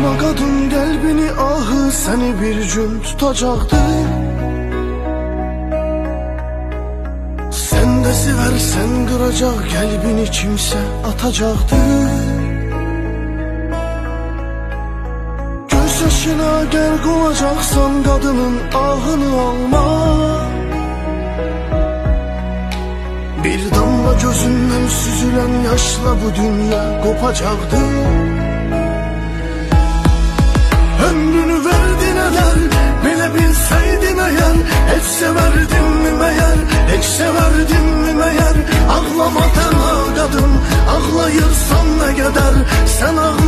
Ağlama qadın qəlbini, ahı səni bir gün tutacaqdı. Sən də sevərsən qıracaq qəlbini kimsə atacaqdı. Göz yaşına qərq olacaqsan qadının ahını alma. Bir damla gözündən süzülən yaşla bu dünya qopacaqdı. Ömrünü verdin eder, belə bilsəydin əgər, heç sevərdin mi məyər, heç sevərdin mi məyər? Ağlama tənha qadın, ağlayırsan nə qədər, sən ağla.